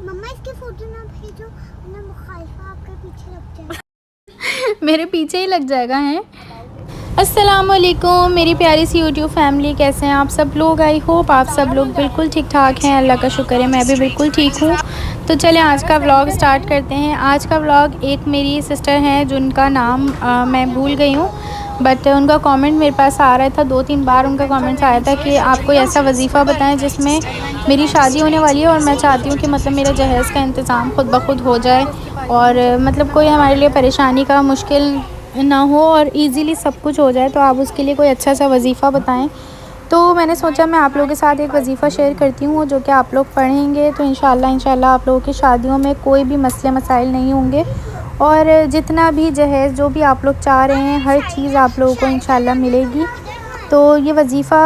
मम्मा इसकी फोटो ना भेजो वरना मुखालिफा आपके पीछे लग जाएगा। मेरे पीछे ही लग जाएगा है। अस्सलामुअलैकुम मेरी प्यारी सी यूट्यूब फैमिली, कैसे हैं आप सब लोग। आई होप आप सब लोग बिल्कुल ठीक ठाक हैं, अल्लाह का शुक्र है मैं भी बिल्कुल ठीक हूँ। तो चलें आज का व्लॉग स्टार्ट करते हैं। आज का व्लॉग एक मेरी सिस्टर हैं जिनका नाम मैं भूल गई हूँ, बट उनका कमेंट मेरे पास आ रहा था, 2-3 बार उनका कमेंट्स आया था कि आप कोई ऐसा वजीफ़ा बताएं जिसमें मेरी शादी होने वाली है और मैं चाहती हूँ कि मतलब मेरा जहेज़ का इंतज़ाम खुद ब खुद हो जाए और मतलब कोई हमारे लिए परेशानी का मुश्किल ना हो और इजीली सब कुछ हो जाए। तो आप उसके लिए कोई अच्छा सा वजीफ़ा बताएं। तो मैंने सोचा मैं आप लोगों के साथ एक वजीफ़ा शेयर करती हूँ जो कि आप लोग पढ़ेंगे तो इंशाल्लाह आप लोगों की शादियों में कोई भी मसले मसाइल नहीं होंगे और जितना भी जहेज़ जो भी आप लोग चाह रहे हैं हर चीज़ आप लोगों को इंशाल्लाह मिलेगी। तो ये वजीफ़ा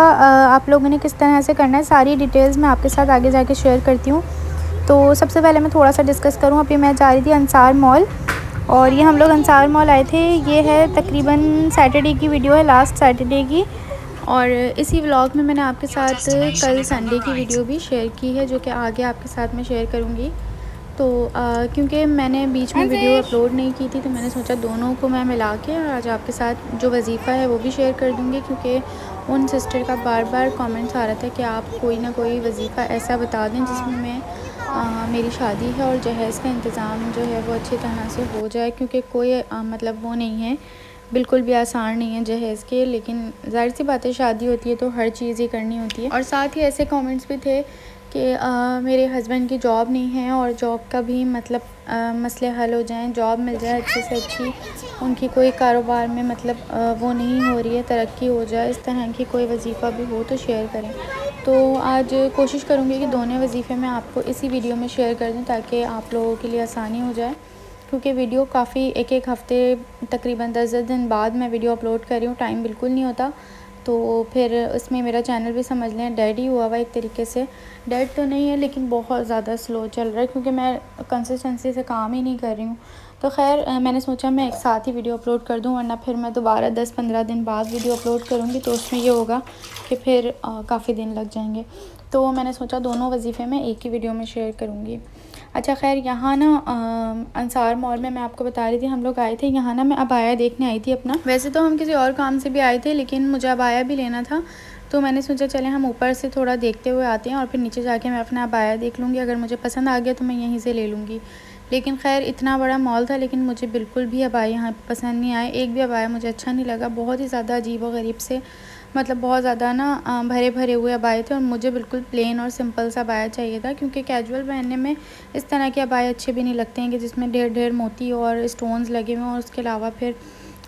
आप लोगों ने किस तरह से करना है सारी डिटेल्स मैं आपके साथ आगे जाके शेयर करती हूँ। तो सबसे पहले मैं थोड़ा सा डिस्कस करूँ। अभी मैं जा रही थी अंसार मॉल और ये हम लोग अंसार मॉल आए थे। ये है तकरीबन सैटरडे की वीडियो है, लास्ट सैटरडे की। और इसी व्लॉग में मैंने आपके साथ कल संडे की वीडियो भी शेयर की है जो कि आगे आपके साथ मैं शेयर करूँगी। तो क्योंकि मैंने बीच में वीडियो अपलोड नहीं की थी तो मैंने सोचा दोनों को मैं मिला के आज आपके साथ जो वजीफ़ा है वो भी शेयर कर दूँगी, क्योंकि उन सिस्टर का बार बार कमेंट्स आ रहा था कि आप कोई ना कोई वजीफ़ा ऐसा बता दें जिसमें मैं मेरी शादी है और जहेज़ का इंतज़ाम जो है वो अच्छी तरह से हो जाए, क्योंकि कोई मतलब वो नहीं है, बिल्कुल भी आसान नहीं है जहेज़ के। लेकिन ज़ाहिर सी बात है शादी होती है तो हर चीज़ ही करनी होती है। और साथ ही ऐसे कमेंट्स भी थे कि मेरे हस्बैंड की जॉब नहीं है और जॉब का भी मतलब मसले हल हो जाएं, जॉब मिल जाए अच्छी से अच्छी, उनकी कोई कारोबार में मतलब वो नहीं हो रही है, तरक्की हो जाए, इस तरह की कोई वजीफ़ा भी हो तो शेयर करें। तो आज कोशिश करूँगी कि दोनों वजीफ़े मैं आपको इसी वीडियो में शेयर कर दूँ ताकि आप लोगों के लिए आसानी हो जाए, क्योंकि वीडियो काफ़ी एक हफ़्ते तकरीबन 10 दिन बाद मैं वीडियो अपलोड कर रही हूँ, टाइम बिल्कुल नहीं होता। तो फिर इसमें मेरा चैनल भी समझ लें डेड ही हुआ हुआ एक तरीके से। डेड तो नहीं है लेकिन बहुत ज़्यादा स्लो चल रहा है क्योंकि मैं कंसिस्टेंसी से काम ही नहीं कर रही हूँ। तो खैर मैंने सोचा मैं एक साथ ही वीडियो अपलोड कर दूँ, वरना फिर मैं दोबारा 10-15 दिन बाद वीडियो अपलोड करूँगी तो उसमें ये होगा कि फिर काफ़ी दिन लग जाएंगे। तो मैंने सोचा दोनों वजीफ़े मैं एक ही वीडियो में शेयर करूँगी। अच्छा खैर यहाँ ना अंसार मॉल में मैं आपको बता रही थी हम लोग आए थे। यहाँ ना मैं अबाया देखने आई थी अपना, वैसे तो हम किसी और काम से भी आए थे लेकिन मुझे अबाया भी लेना था तो मैंने सोचा चले हम ऊपर से थोड़ा देखते हुए आते हैं और फिर नीचे जाके मैं अपना अबाया देख लूँगी, अगर मुझे पसंद आ गया तो मैं यहीं से ले लूँगी। लेकिन खैर इतना बड़ा मॉल था लेकिन मुझे बिल्कुल भी अबाया यहाँ पसंद नहीं आए, एक भी अबाया मुझे अच्छा नहीं लगा। बहुत ही ज़्यादा अजीब व गरीब से मतलब बहुत ज़्यादा ना भरे भरे हुए अबाए थे और मुझे बिल्कुल प्लेन और सिंपल सा अबाया चाहिए था, क्योंकि कैजुअल पहनने में इस तरह के अबाए अच्छे भी नहीं लगते हैं कि जिसमें ढेर ढेर मोती और स्टोन्स लगे हुए हैं और उसके अलावा फिर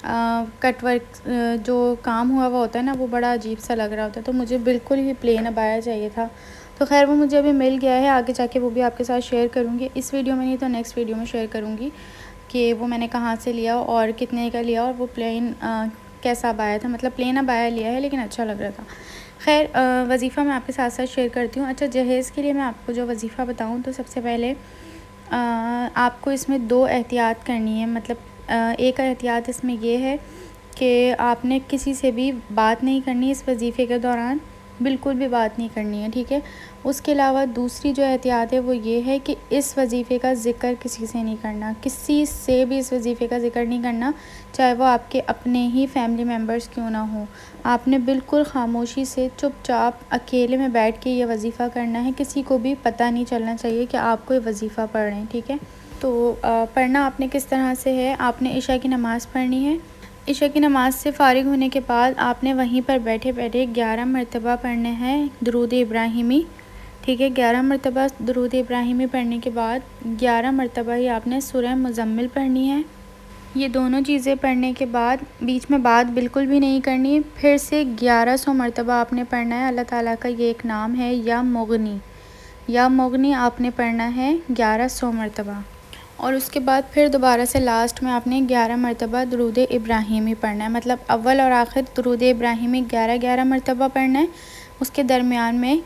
कट वर्क जो काम हुआ हुआ होता है ना वो बड़ा अजीब सा लग रहा होता है। तो मुझे बिल्कुल ही प्लेन अबाया चाहिए था। तो खैर वो मुझे अभी मिल गया है, आगे जाके वो भी आपके साथ शेयर करूँगी, इस वीडियो में नहीं तो नेक्स्ट वीडियो में शेयर करूँगी कि वो मैंने कहाँ से लिया और कितने का लिया और वो प्लेन कैसा अबाया था। मतलब प्लेन अबाया लिया है लेकिन अच्छा लग रहा था। खैर वजीफ़ा मैं आपके साथ साथ शेयर करती हूँ। अच्छा जहेज़ के लिए मैं आपको जो वजीफ़ा बताऊँ तो सबसे पहले आपको इसमें 2 एहतियात करनी है। मतलब एक एहतियात इसमें ये है कि आपने किसी से भी बात नहीं करनी इस वजीफ़े के दौरान, बिल्कुल भी बात नहीं करनी है, ठीक है। उसके अलावा दूसरी जो एहतियात है वो ये है कि इस वजीफ़े का ज़िक्र किसी से नहीं करना, किसी से भी इस वजीफ़े का ज़िक्र नहीं करना, चाहे वो आपके अपने ही फैमिली मेम्बर्स क्यों ना हो। आपने बिल्कुल ख़ामोशी से चुपचाप अकेले में बैठ के ये वजीफ़ा करना है, किसी को भी पता नहीं चलना चाहिए कि आप कोई वजीफ़ा पढ़ रहे हैं, ठीक है। तो पढ़ना आपने किस तरह से है, आपने इशा की नमाज़ पढ़नी है। इशा की नमाज़ से फ़ारिग होने के बाद आपने वहीं पर बैठे बैठे 11 मरतबा पढ़ने हैं दुरूद इब्राहिमी, ठीक है। 11 मरतबा दुरूद इब्राहिमी पढ़ने के बाद 11 मरतबा ही आपने सूरह मुज़म्मिल पढ़नी है। ये दोनों चीज़ें पढ़ने के बाद बीच में बात बिल्कुल भी नहीं करनी। फिर से 1100 मरतबा आपने पढ़ना है। अल्लाह ताला का ये एक नाम है या मुगनी आपने पढ़ना है 1100 मरतबा। और उसके बाद फिर दोबारा से लास्ट में आपने 11 मरतबा दुरूद इब्राहिमी पढ़ना है। मतलब अव्वल और आखिर दुरूद इब्राहिमी 11-11 मरतबा पढ़ना है। उसके दरमियान में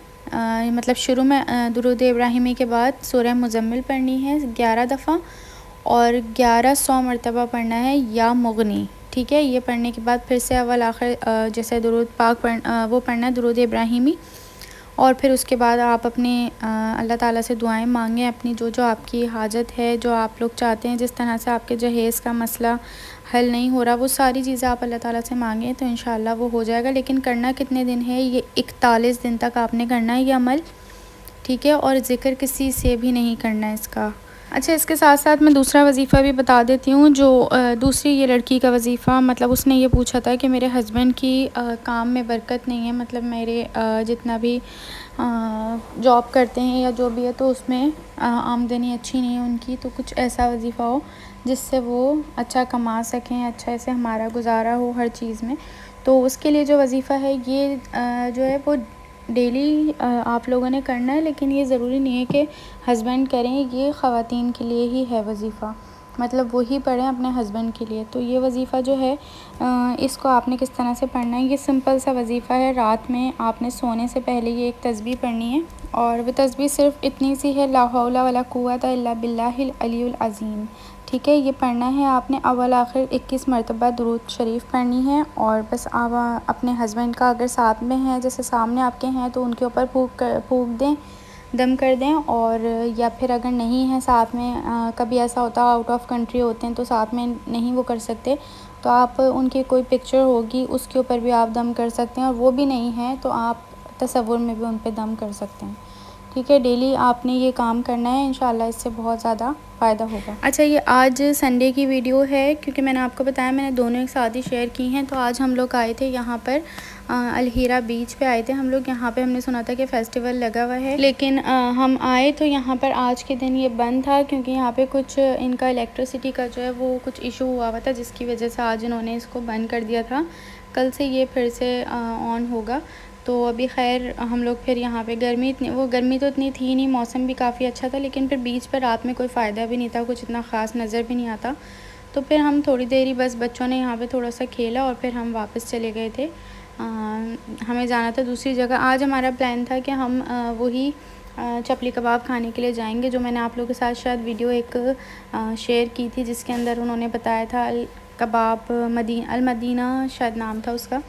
मतलब शुरू में दुरूद इब्राहिमी के बाद सूरह मुज़म्मिल पढ़नी है 11 दफ़ा और 1100 मरतबा पढ़ना है या मुगनी, ठीक है। ये पढ़ने के बाद फिर से अव्वल आखिर जैसे दुरूद पाक वो पढ़ना है दुरूद इब्राहिमी। और फिर उसके बाद आप अपने अल्लाह ताला से दुआएं मांगें, अपनी जो जो आपकी हाजत है, जो आप लोग चाहते हैं, जिस तरह से आपके जहेज़ का मसला हल नहीं हो रहा, वो सारी चीज़ें आप अल्लाह ताला से मांगें तो इंशाल्लाह वो हो जाएगा। लेकिन करना कितने दिन है, ये 41 दिन तक आपने करना है ये अमल, ठीक है। और ज़िक्र किसी से भी नहीं करना है इसका। अच्छा, इसके साथ साथ मैं दूसरा वजीफ़ा भी बता देती हूँ। जो दूसरी ये लड़की का वजीफ़ा, मतलब उसने ये पूछा था कि मेरे हस्बैंड की काम में बरकत नहीं है, मतलब मेरे जितना भी जॉब करते हैं या जो भी है तो उसमें आमदनी अच्छी नहीं है उनकी, तो कुछ ऐसा वजीफ़ा हो जिससे वो अच्छा कमा सकें, अच्छा ऐसे हमारा गुजारा हो हर चीज़ में। तो उसके लिए जो वजीफ़ा है ये जो है वो डेली आप लोगों ने करना है, लेकिन ये ज़रूरी नहीं है कि हस्बैंड करें, ये ख़वातीन के लिए ही है वजीफ़ा, मतलब वही पढ़ें अपने हस्बैंड के लिए। तो ये वजीफ़ा जो है इसको आपने किस तरह से पढ़ना है, ये सिंपल सा वजीफ़ा है। रात में आपने सोने से पहले ये एक तस्बीह पढ़नी है, और वो तस्बीह सिर्फ इतनी सी है, ला हौला वला कुव्वता इल्ला बिल्लाहिल अलीयुल अज़ीम, ठीक है। ये पढ़ना है आपने अव्वल आखिर 21 मरतबा दुरूद शरीफ पढ़नी है। और बस आप अपने हस्बैंड का अगर साथ में है, जैसे सामने आपके हैं, तो उनके ऊपर फूंक दें, दम कर दें। और या फिर अगर नहीं है साथ में, कभी ऐसा होता है आउट ऑफ कंट्री होते हैं तो साथ में नहीं वो कर सकते, तो आप उनकी कोई पिक्चर होगी उसके ऊपर भी आप दम कर सकते हैं, और वो भी नहीं है तो आप तसव्वुर में भी उन पर दम कर सकते हैं, ठीक है। डेली आपने ये काम करना है, इंशाल्लाह इससे बहुत ज़्यादा फ़ायदा होगा। अच्छा, ये आज संडे की वीडियो है, क्योंकि मैंने आपको बताया मैंने दोनों एक साथ ही शेयर की हैं। तो आज हम लोग आए थे यहाँ पर अलहीरा बीच पे आए थे हम लोग। यहाँ पे हमने सुना था कि फ़ेस्टिवल लगा हुआ है, लेकिन हम आए तो यहाँ पर आज के दिन ये बंद था, क्योंकि यहाँ पे कुछ इनका इलेक्ट्रिसिटी का जो है वो कुछ इशू हुआ था, जिसकी वजह से आज इन्होंने इसको बंद कर दिया था। कल से ये फिर से ऑन होगा। तो अभी खैर हम लोग फिर यहाँ पे गर्मी तो इतनी थी नहीं, मौसम भी काफ़ी अच्छा था, लेकिन फिर बीच पर रात में कोई फ़ायदा भी नहीं था, कुछ इतना ख़ास नज़र भी नहीं आता। तो फिर हम थोड़ी देर ही बस बच्चों ने यहाँ पे थोड़ा सा खेला और फिर हम वापस चले गए थे। हमें जाना था दूसरी जगह। आज हमारा प्लान था कि हम वही चपली कबाब खाने के लिए जाएंगे, जो मैंने आप लोगों के साथ शायद वीडियो एक शेयर की थी, जिसके अंदर उन्होंने बताया था अल कबाब अल मदीना शायद नाम था उसका।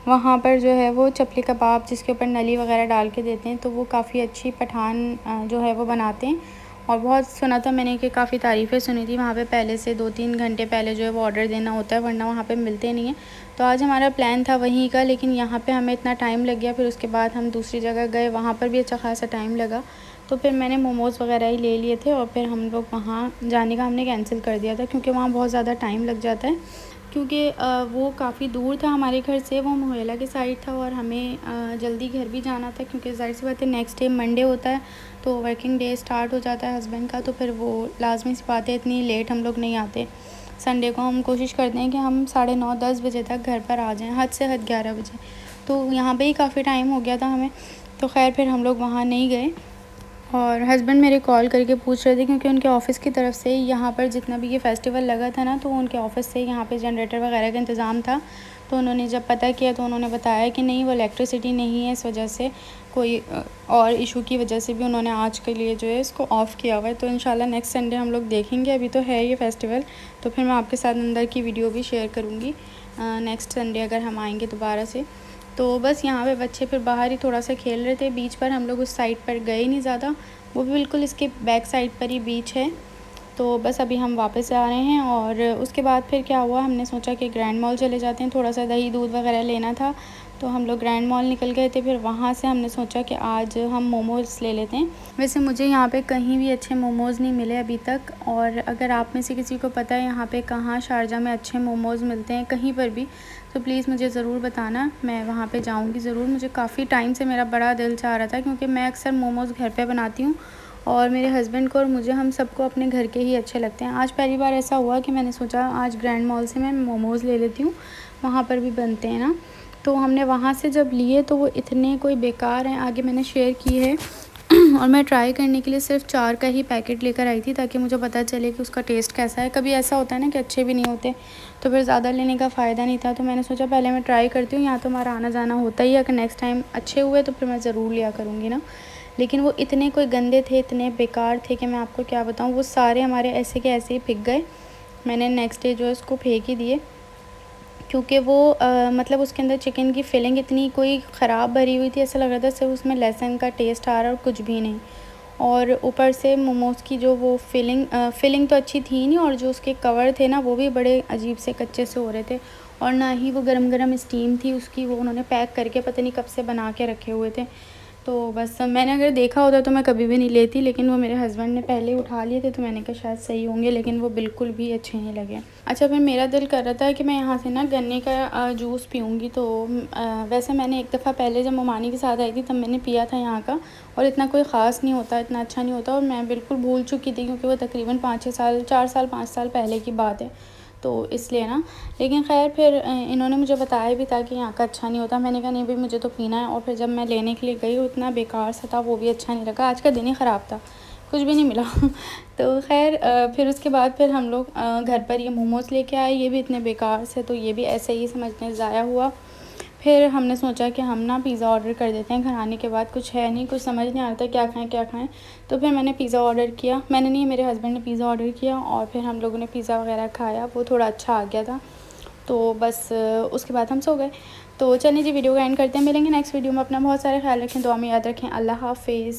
वहाँ पर जो है वो चपली कबाब जिसके ऊपर नली वगैरह डाल के देते हैं, तो वो काफ़ी अच्छी पठान जो है वो बनाते हैं। और बहुत सुना था मैंने कि काफ़ी तारीफ़ें सुनी थी वहाँ पे, पहले से 2-3 घंटे पहले जो है वो ऑर्डर देना होता है, वरना वहाँ पे मिलते नहीं हैं। तो आज हमारा प्लान था वहीं का, लेकिन यहाँ पे हमें इतना टाइम लग गया। फिर उसके बाद हम दूसरी जगह गए, वहाँ पर भी अच्छा खासा टाइम लगा। तो फिर मैंने मोमोज़ वगैरह ही ले लिए थे, और फिर हम लोग वहाँ जाने का हमने कैंसिल कर दिया था, क्योंकि वहाँ बहुत ज़्यादा टाइम लग जाता है। क्योंकि वो काफ़ी दूर था हमारे घर से, वो मोहल्ला के साइड था, और हमें जल्दी घर भी जाना था, क्योंकि ज़ाहिर सी बात है नेक्स्ट डे मंडे होता है, तो वर्किंग डे स्टार्ट हो जाता है हस्बैंड का। तो फिर वो लाजमी सी बात है, इतनी लेट हम लोग नहीं आते। संडे को हम कोशिश करते हैं कि हम 9:30-10 बजे तक घर पर आ जाएँ, हद से हद 11 बजे। तो यहाँ पर ही काफ़ी टाइम हो गया था हमें, तो खैर फिर हम लोग वहाँ नहीं गए। और हस्बैंड मेरे कॉल करके पूछ रहे थे, क्योंकि उनके ऑफ़िस की तरफ से यहाँ पर जितना भी ये फ़ेस्टिवल लगा था ना, तो उनके ऑफ़िस से यहाँ पे जनरेटर वगैरह का इंतज़ाम था। तो उन्होंने जब पता किया तो उन्होंने बताया कि नहीं, वो इलेक्ट्रिसिटी नहीं है, इस वजह से कोई और इशू की वजह से भी उन्होंने आज के लिए जो है इसको ऑफ़ किया हुआ है। तो इंशाल्लाह नेक्स्ट संडे हम लोग देखेंगे। अभी तो है ये फ़ेस्टिवल, तो फिर मैं आपके साथ अंदर की वीडियो भी शेयर करूँगी नेक्स्ट संडे अगर हम आएँगे दोबारा से। तो बस यहाँ पे बच्चे फिर बाहर ही थोड़ा सा खेल रहे थे। बीच पर हम लोग उस साइड पर गए नहीं ज़्यादा, वो भी बिल्कुल इसके बैक साइड पर ही बीच है। तो बस अभी हम वापस आ रहे हैं। और उसके बाद फिर क्या हुआ, हमने सोचा कि ग्रैंड मॉल चले जाते हैं, थोड़ा सा दही दूध वगैरह लेना था, तो हम लोग ग्रैंड मॉल निकल गए थे। फिर वहाँ से हमने सोचा कि आज हम मोमोज़ ले लेते हैं। वैसे मुझे यहाँ पे कहीं भी अच्छे मोमोज़ नहीं मिले अभी तक, और अगर आप में से किसी को पता है यहाँ पे कहाँ शारजा में अच्छे मोमोज़ मिलते हैं कहीं पर भी, तो प्लीज़ मुझे ज़रूर बताना, मैं वहाँ पे जाऊँगी ज़रूर। मुझे काफ़ी टाइम से मेरा बड़ा दिल चाह रहा था, क्योंकि मैं अक्सर मोमोज़ घर पे बनाती हूँ, और मेरे हस्बैंड को और मुझे, हम सबको अपने घर के ही अच्छे लगते हैं। आज पहली बार ऐसा हुआ कि मैंने सोचा आज ग्रैंड मॉल से मैं मोमोज़ ले लेती हूँ, वहाँ पर भी बनते हैं ना। तो हमने वहाँ से जब लिए तो वो इतने कोई बेकार हैं, आगे मैंने शेयर की है। और मैं ट्राई करने के लिए सिर्फ 4 का ही पैकेट लेकर आई थी, ताकि मुझे पता चले कि उसका टेस्ट कैसा है। कभी ऐसा होता है ना कि अच्छे भी नहीं होते, तो फिर ज़्यादा लेने का फ़ायदा नहीं था। तो मैंने सोचा पहले मैं ट्राई करती हूँ, यहाँ तो हमारा आना जाना होता ही है, अगर नेक्स्ट टाइम अच्छे हुए तो फिर मैं ज़रूर लिया करूँगी ना। लेकिन वो इतने कोई गंदे थे, इतने बेकार थे कि मैं आपको क्या बताऊँ। वो सारे हमारे ऐसे के ऐसे ही फेंक गए। मैंने नेक्स्ट डे जो है उसको फेंक ही दिए। क्योंकि वो मतलब उसके अंदर चिकन की फिलिंग इतनी कोई ख़राब भरी हुई थी, ऐसा लग रहा था सिर्फ उसमें लहसुन का टेस्ट आ रहा और कुछ भी नहीं। और ऊपर से मोमोज़ की जो वो फिलिंग तो अच्छी थी नहीं, और जो उसके कवर थे ना वो भी बड़े अजीब से कच्चे से हो रहे थे, और ना ही वो गरम गरम स्टीम थी उसकी, वो उन्होंने पैक करके पता नहीं कब से बना के रखे हुए थे। तो बस मैंने अगर देखा होता तो मैं कभी भी नहीं लेती, लेकिन वो मेरे हस्बैंड ने पहले उठा लिए थे तो मैंने कहा शायद सही होंगे, लेकिन वो बिल्कुल भी अच्छे नहीं लगे। अच्छा, फिर मेरा दिल कर रहा था कि मैं यहाँ से ना गन्ने का जूस पीऊँगी। तो वैसे मैंने एक दफ़ा पहले जब ममानी के साथ आई थी तब मैंने पिया था यहाँ का, और इतना कोई ख़ास नहीं होता, इतना अच्छा नहीं होता, और मैं बिल्कुल भूल चुकी थी क्योंकि वो तकरीबन 5-6 साल 4 साल 5 साल पहले की बात है, तो इसलिए ना। लेकिन ख़ैर फिर इन्होंने मुझे बताया भी था कि यहाँ का अच्छा नहीं होता। मैंने कहा नहीं भाई मुझे तो पीना है, और फिर जब मैं लेने के लिए गई उतना बेकार सा था, वो भी अच्छा नहीं लगा। आज का दिन ही ख़राब था, कुछ भी नहीं मिला। तो ख़ैर फिर उसके बाद फिर हम लोग घर पर ये मोमोज़ लेके आए, ये भी इतने बेकार से, तो ये भी ऐसे ही समझने ज़ाया हुआ। फिर हमने सोचा कि हम ना पिज़्ज़ा ऑर्डर कर देते हैं, घर आने के बाद कुछ है नहीं, कुछ समझ नहीं आ रहा था क्या खाएं। तो फिर मैंने पिज़्ज़ा ऑर्डर किया, मैंने नहीं, मेरे हस्बैंड ने पिज़्ज़ा ऑर्डर किया, और फिर हम लोगों ने पिज़्ज़ा वगैरह खाया, वो थोड़ा अच्छा आ गया था। तो बस उसके बाद हम सो गए। तो चलिए जी, वीडियो का एंड करते हैं, मिलेंगे नेक्स्ट वीडियो में। अपना बहुत सारा ख्याल रखें, दुआ में याद रखें। अल्लाह हाफ़िज़।